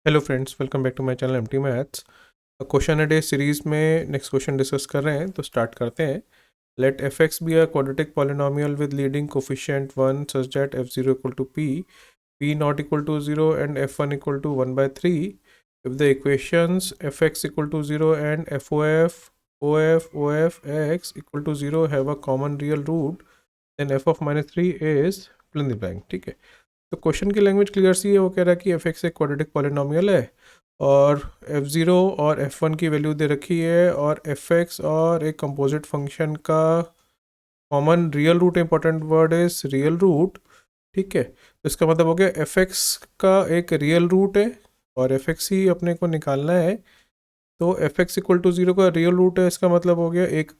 Hello friends, welcome back to my channel MT maths. Question a day series में next question discuss कर रहे हैं, तो start करते हैं। Let F X be a quadratic polynomial with leading coefficient 1 such that F zero equal to P not equal to 0 and F one equal to 1/3। If the equations F X equal to 0 and F O F X equal to 0 have a common real root, then F of -3 is fill in the blank. ठीक है, तो question की language clear सी है। वो कह रहा है कि एफ एक्स एक क्वाड्रेटिक पॉलिनोमियल है और एफ ज़ीरो और एफ वन की वैल्यू दे रखी है, और एफ एक्स और एक कंपोजिट फंक्शन का common real root, important word is real root. ठीक है, तो इसका मतलब हो गया एफ एक्स का एक रियल रूट है और एफ एक्स ही अपने को निकालना है। तो एफ एक्स इक्वल टू 0 का रियल रूट है, इसका मतलब हो गया एक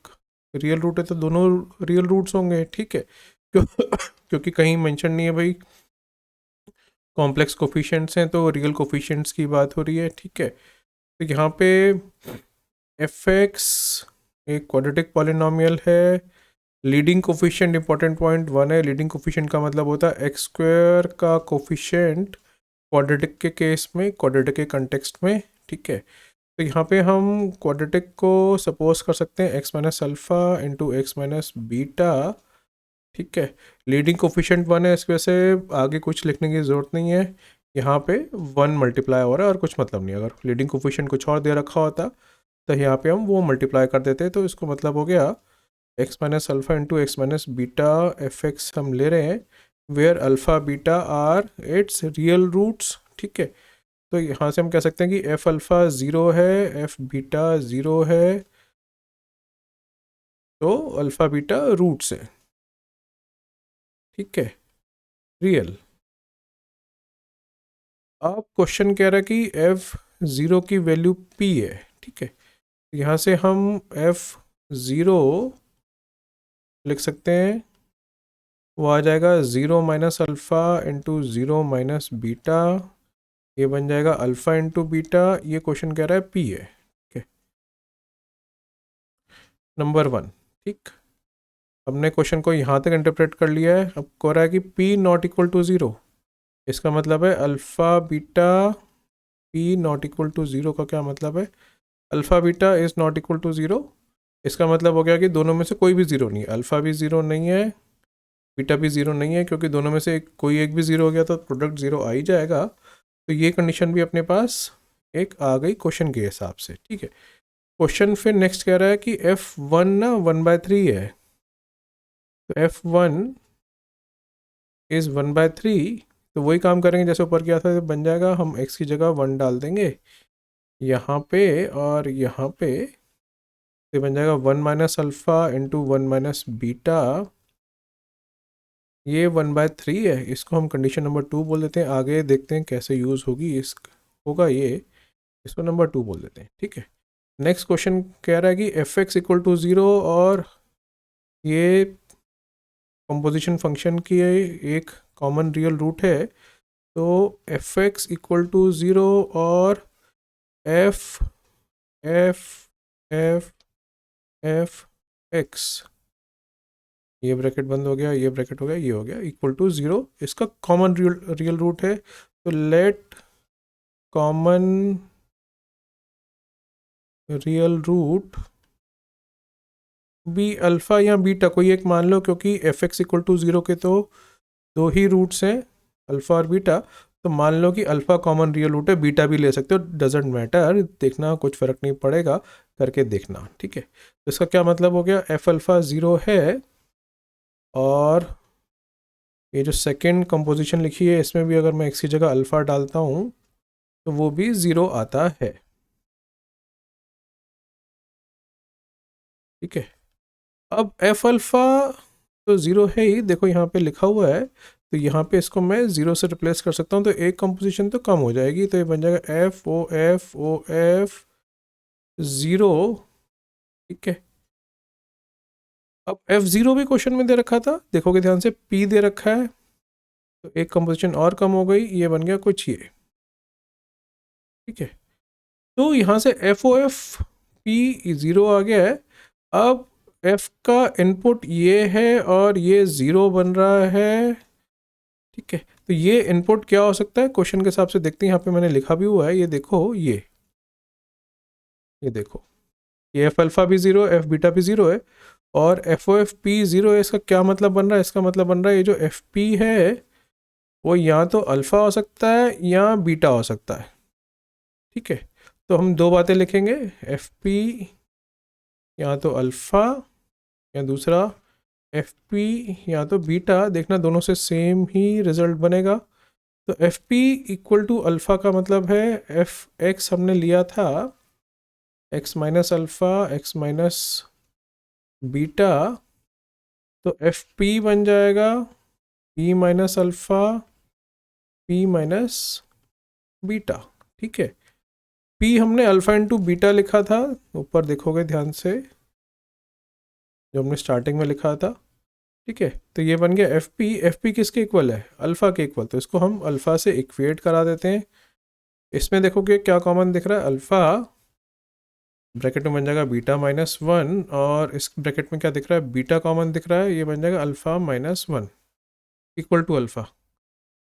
रियल रूट है तो दोनों रियल रूट्स होंगे। ठीक है, क्यों क्योंकि कहीं मेंशन नहीं है भाई कॉम्प्लेक्स कोफिशिएंट्स हैं, तो रियल कोफिशिएंट्स की बात हो रही है। ठीक है, तो यहाँ पे एफ एक्स एक क्वाड्रेटिक पॉलिनोमियल है। लीडिंग कोफिशिएंट, इंपॉर्टेंट पॉइंट 1 है। लीडिंग कोफिशिएंट का मतलब होता है एक्स स्क्वायर का कोफिशिएंट क्वाड्रेटिक के केस में, क्वाड्रेटिक के कंटेक्स्ट में। ठीक है, तो यहाँ पे हम क्वाड्रेटिक को सपोज कर सकते हैं x minus alpha into X minus beta. ठीक है, लीडिंग कोफिशिएंट 1 है, इसकी वजह से आगे कुछ लिखने की ज़रूरत नहीं है। यहाँ पे 1 मल्टीप्लाई हो रहा है और कुछ मतलब नहीं। अगर लीडिंग कोफिशिएंट कुछ और दे रखा होता तो यहाँ पे हम वो मल्टीप्लाई कर देते, तो इसको मतलब हो गया X minus alpha into X minus beta F X हम ले रहे हैं, where alpha beta are its real roots. ठीक है, तो यहाँ से हम कह सकते हैं कि एफ अल्फ़ा 0 है, एफ बीटा 0 है, तो अल्फ़ा बीटा रूट्स है। ठीक है, रियल। अब क्वेश्चन कह रहा है कि एफ ज़ीरो की वैल्यू पी है। ठीक है, यहाँ से हम एफ ज़ीरो लिख सकते हैं, वो आ जाएगा 0 minus alpha into 0 minus beta, ये बन जाएगा अल्फ़ा इंटू बीटा। ये क्वेश्चन कह रहा है पी है। ठीक है, नंबर 1। ठीक, हमने क्वेश्चन को यहाँ तक इंटरप्रेट कर लिया है। अब कह रहा है कि पी नॉट इक्वल टू 0, इसका मतलब है alpha beta P not equal to 0 का क्या मतलब है? Alpha beta is not equal to 0, इसका मतलब हो गया कि दोनों में से कोई भी ज़ीरो नहीं है। अल्फ़ा भी ज़ीरो नहीं है, बीटा भी ज़ीरो नहीं है, क्योंकि दोनों में से कोई एक भी ज़ीरो हो गया तो प्रोडक्ट ज़ीरो आ ही जाएगा। तो ये कंडीशन भी अपने पास एक आ गई क्वेश्चन के हिसाब से। ठीक है, क्वेश्चन फिर नेक्स्ट कह रहा है कि एफ वन ना 1/3 है, तो एफ वन इज़ 1/3। तो वही काम करेंगे जैसे ऊपर किया था, बन जाएगा हम एक्स की जगह 1 डाल देंगे यहाँ पे, और यहाँ पे ये बन जाएगा 1 minus alpha into 1 minus beta. ये 1/3 है, इसको हम कंडीशन नंबर 2 बोल देते हैं। आगे देखते हैं कैसे यूज़ होगी इस होगा ये, इसको नंबर 2 बोल देते हैं। ठीक है, नेक्स्ट क्वेश्चन कह रहा है कि एफ एक्स इक्वल टू 0 और ये कंपोजिशन फंक्शन की एक कॉमन रियल रूट है, तो एफ एक्स इक्वल टू 0 और F F F F x, ये ब्रैकेट बंद हो गया, ये ब्रैकेट हो गया, ये हो गया, इक्वल टू 0 इसका कॉमन रियल रूट है। तो let common real root be alpha या बीटा, कोई एक मान लो, क्योंकि एफ एक्स इक्वल टू 0 के तो दो ही रूट्स हैं, अल्फ़ा और बीटा। तो मान लो कि अल्फ़ा कॉमन रियल रूट है, बीटा भी ले सकते हो, डजेंट मैटर, देखना कुछ फ़र्क नहीं पड़ेगा, करके देखना। ठीक है, तो इसका क्या मतलब हो गया, एफ अल्फ़ा 0 है और ये जो सेकेंड कंपोजिशन लिखी है इसमें भी अगर मैं एक्स की जगह अल्फ़ा डालता हूँ तो वो भी 0 आता है। ठीक है, अब एफ अल्फ़ा तो 0 है ही, देखो यहाँ पे लिखा हुआ है, तो यहाँ पे इसको मैं 0 से रिप्लेस कर सकता हूँ, तो एक कंपोजिशन तो कम हो जाएगी, तो ये बन जाएगा एफ 0। ठीक है, अब F0 भी क्वेश्चन में दे रखा था, देखोगे ध्यान से P दे रखा है, तो एक कंपोजिशन और कम हो गई, ये बन गया कुछ ये। ठीक है, तो यहाँ से FOF P 0 आ गया है। अब F का इनपुट ये है और ये 0 बन रहा है, ठीक है, तो ये इनपुट क्या हो सकता है क्वेश्चन के हिसाब से देखते हैं, यहाँ पे मैंने लिखा भी हुआ है, ये देखो, ये देखो, ये एफ अल्फा भी ज़ीरो, एफ बीटा भी ज़ीरो है, और F O F P zero है। इसका क्या मतलब बन रहा है? इसका मतलब बन रहा है ये जो एफ पी है वो या तो अल्फ़ा हो सकता है या बीटा हो सकता है। ठीक है, तो हम दो बातें लिखेंगे, एफ पी या तो अल्फ़ा या दूसरा एफ पी या तो बीटा। देखना दोनों से सेम ही रिजल्ट बनेगा। तो F P equal to alpha का मतलब है एफ एक्स हमने लिया था X minus alpha X minus beta, तो एफ पी बन जाएगा P minus alpha P minus beta. ठीक है, पी हमने अल्फ़ा इंटू बीटा लिखा था, ऊपर देखोगे ध्यान से जो हमने स्टार्टिंग में लिखा था। ठीक है, तो ये बन गया एफ पी किसके इक्वल है? अल्फ़ा के इक्वल। तो इसको हम अल्फ़ा से इक्वेट करा देते हैं। इसमें देखोगे क्या कॉमन दिख रहा है? अल्फ़ा ब्रैकेट में बन जाएगा बीटा माइनस वन, और इस ब्रैकेट में क्या दिख रहा है? बीटा कॉमन दिख रहा है, ये बन जाएगा alpha minus one equal to alpha.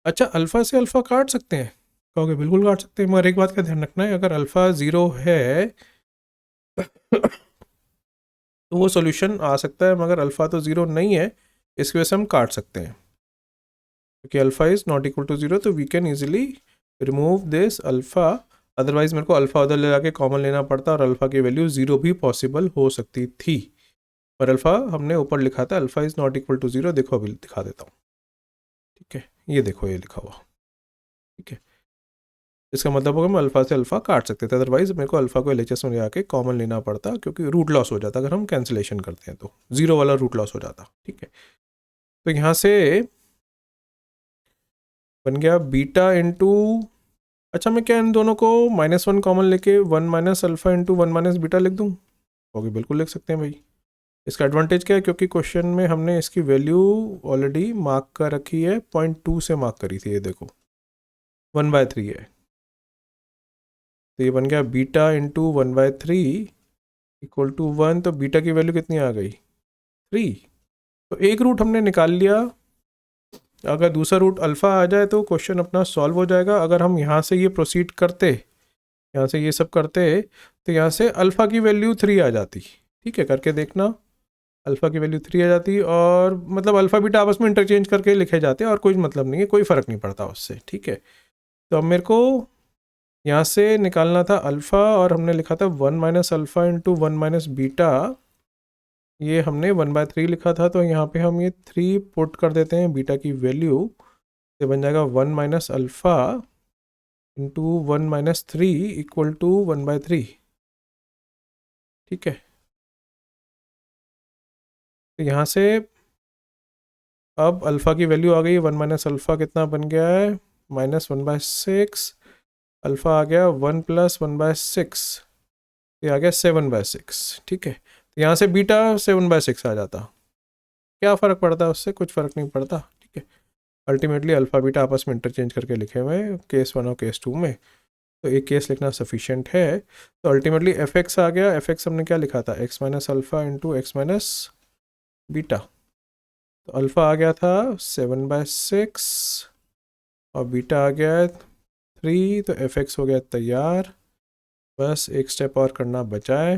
अच्छा, अल्फ़ा से अल्फ़ा काट सकते हैं? कहोगे बिल्कुल काट सकते हैं, मगर एक बात का ध्यान रखना है, अगर अल्फ़ा ज़ीरो है तो वो सॉल्यूशन आ सकता है, मगर अल्फ़ा तो ज़ीरो नहीं है, इसकी वजह से हम काट सकते हैं क्योंकि alpha is not equal to zero. तो we can easily remove this alpha, otherwise मेरे को अल्फ़ा उधर ले जाके कॉमन लेना पड़ता और अल्फ़ा की वैल्यू ज़ीरो भी पॉसिबल हो सकती थी, पर अल्फ़ा हमने ऊपर लिखा था alpha is not equal to zero. देखो अभी दिखा देता हूँ। ठीक है, ये देखो ये लिखा हुआ। ठीक है, इसका मतलब होगा हम अल्फ़ा से अल्फ़ा काट सकते थे, अदरवाइज मेरे को अल्फ़ा को एलएचएस में जाके कॉमन लेना पड़ता क्योंकि रूट लॉस हो जाता, अगर हम कैंसिलेशन करते हैं तो ज़ीरो वाला रूट लॉस हो जाता। ठीक है, तो यहाँ से बन गया बीटा इंटू, अच्छा मैं क्या इन दोनों को माइनस वन कॉमन लेके one minus alpha into one minus beta लिख दूँ? ओके, बिल्कुल लिख सकते हैं भाई। इसका एडवांटेज क्या है? क्योंकि क्वेश्चन में हमने इसकी वैल्यू ऑलरेडी मार्क कर रखी है, 0.2 से मार्क करी थी, ये देखो 1/3 है। तो ये बन गया बीटा इंटू 1/3 इक्वल टू 1। तो बीटा की वैल्यू कितनी आ गई? 3। तो एक रूट हमने निकाल लिया। अगर दूसरा रूट अल्फ़ा आ जाए तो क्वेश्चन अपना सॉल्व हो जाएगा। अगर हम यहाँ से ये प्रोसीड करते, यहाँ से ये सब करते, तो यहाँ से अल्फ़ा की वैल्यू 3 आ जाती। ठीक है, करके देखना, अल्फ़ा की वैल्यू 3 आ जाती, और मतलब अल्फ़ा बीटा आपस में इंटरचेंज करके लिखे जाते हैं और कोई मतलब नहीं है, कोई फ़र्क नहीं पड़ता उससे। ठीक है, तो अब मेरे को यहाँ से निकालना था अल्फ़ा, और हमने लिखा था 1 minus alpha into 1 minus beta, ये हमने 1/3 लिखा था, तो यहाँ पे हम ये 3 पुट कर देते हैं बीटा की वैल्यू, ये बन जाएगा 1 minus alpha into 1 minus 3 equal to 1/3। ठीक है, तो यहाँ से अब अल्फ़ा की वैल्यू आ गई 1 माइनस अल्फ़ा कितना बन गया है? -1/6। अल्फ़ा आ गया 1 प्लस 1/6, ये आ गया 7/6। ठीक है, तो यहाँ से बीटा 7/6 आ जाता। क्या फ़र्क पड़ता है उससे? कुछ फ़र्क नहीं पड़ता। ठीक है, अल्टीमेटली अल्फ़ा बीटा आपस में इंटरचेंज करके लिखे हुए हैं केस 1 और केस 2 में, तो एक केस लिखना सफिशिएंट है। तो अल्टीमेटली एफ एक्स आ गया। एफ एक्स हमने क्या लिखा था? X minus alpha into X minus beta. तो अल्फ़ा आ गया था 7/6 और बीटा आ गया है 3, तो एफ एक्स हो गया तैयार। बस एक स्टेप और करना बचा है,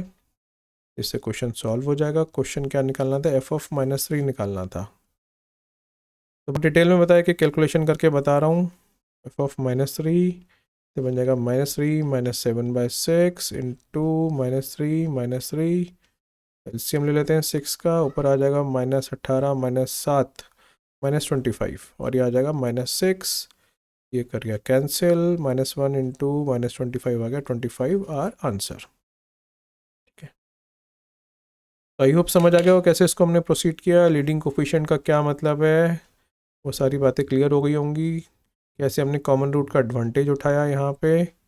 इससे क्वेश्चन सॉल्व हो जाएगा। क्वेश्चन क्या निकालना था? एफ ऑफ -3 निकालना था। तो डिटेल में बताया कि कैलकुलेशन करके बता रहा हूँ। एफ ऑफ -3 तो बन जाएगा -3 माइनस 7/6 इंटू -3 एलसीएम ले लेते हैं 6 का, ऊपर आ जाएगा -18 -7 -25, और ये आ जाएगा -6, ये कर गया कैंसिल, -1 इंटू -25 आ गया 25 आर आंसर। ठीक है, तो आई होप समझ आ गया हो कैसे इसको हमने प्रोसीड किया, लीडिंग कोफिशिएंट का क्या मतलब है, वो सारी बातें क्लियर हो गई होंगी। कैसे हमने कॉमन रूट का एडवांटेज उठाया यहाँ पे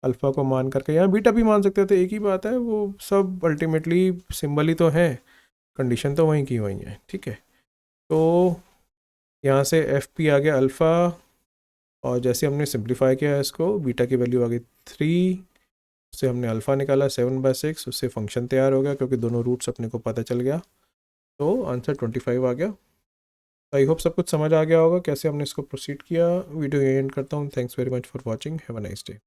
अल्फ़ा को मान करके, यहाँ बीटा भी मान सकते थे, एक ही बात है, वो सब अल्टीमेटली सिंबल ही तो है, कंडीशन तो वहीं की वहीं है। ठीक है, तो यहाँ से एफ पी आ गया अल्फ़ा, और जैसे हमने सिंप्लीफाई किया है इसको, बीटा की वैल्यू आ गई 3, उससे हमने अल्फ़ा निकाला 7/6, उससे फंक्शन तैयार हो गया क्योंकि दोनों रूट्स अपने को पता चल गया, तो आंसर 25 आ गया। आई होप सब कुछ समझ आ गया होगा कैसे हमने इसको प्रोसीड किया। वीडियो एंड करता हूँ। Thanks very much for watching. Have a nice day.